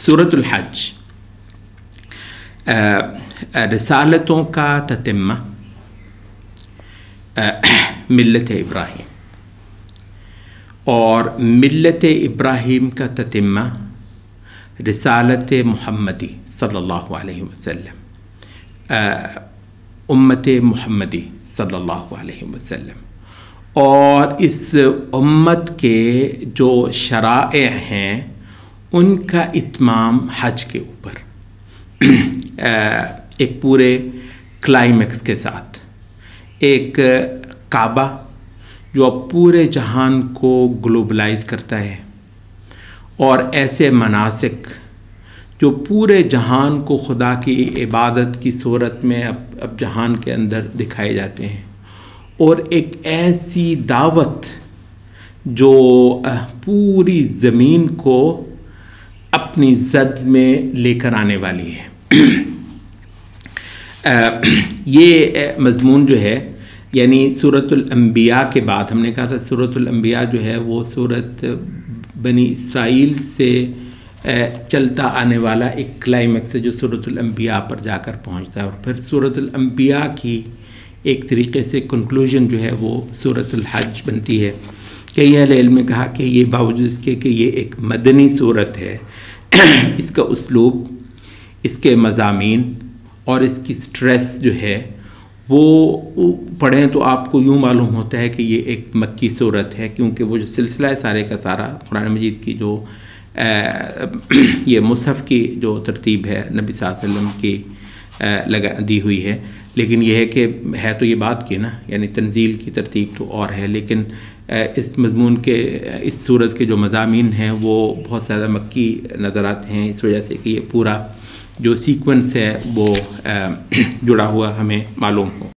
सूरतुल हज रिसालतों का ततिम्मा, मिल्लत इब्राहीम, और मिल्लत इब्राहीम का ततिम्मा रिसालत मुहम्मदी सल्लल्लाहु अलैहि वसल्लम, उम्मत मुहम्मदी सल्लल्लाहु अलैहि वसल्लम। और इस उम्मत के जो शराए हैं उनका इत्माम हज के ऊपर एक पूरे क्लाइमेक्स के साथ, एक काबा जो अब पूरे जहान को ग्लोबलाइज करता है, और ऐसे मनासिक जो पूरे जहान को खुदा की इबादत की सूरत में अब जहान के अंदर दिखाए जाते हैं, और एक ऐसी दावत जो पूरी ज़मीन को अपनी ज़द में लेकर आने वाली है। ये मज़मून जो है, यानी सूरतुल अंबिया के बाद हमने कहा था सूरतुल अंबिया जो है वो सूरत बनी इसराइल से चलता आने वाला एक क्लाइमेक्स है जो सूरतुल अंबिया पर जाकर पहुंचता है, और फिर सूरतुल अंबिया की एक तरीके से कंक्लूजन जो है वो सूरतुल हज बनती है। कई अहले इल्म ने कहा कि ये बावजूद इसके कि ये एक मदनी सूरत है, इसका उसलूब, इसके मज़ामीन और इसकी स्ट्रेस जो है वो पढ़ें तो आपको यूँ मालूम होता है कि ये एक मक्की सूरत है, क्योंकि वो जो सिलसिला है सारे का सारा कुरान मजीद की जो ये मुसहफ़ की जो तरतीब है नबी सल्लल्लाहु अलैहि वसल्लम की लगा दी हुई है। लेकिन यह है कि है तो ये बात की ना, यानी तंजील की तरतीब तो और है, लेकिन इस मज़मून के इस सूरत के जो मज़ामीन हैं वो बहुत ज़्यादा मक्की नज़र आते हैं, इस वजह से कि ये पूरा जो सीक्वेंस है वो जुड़ा हुआ हमें मालूम हो।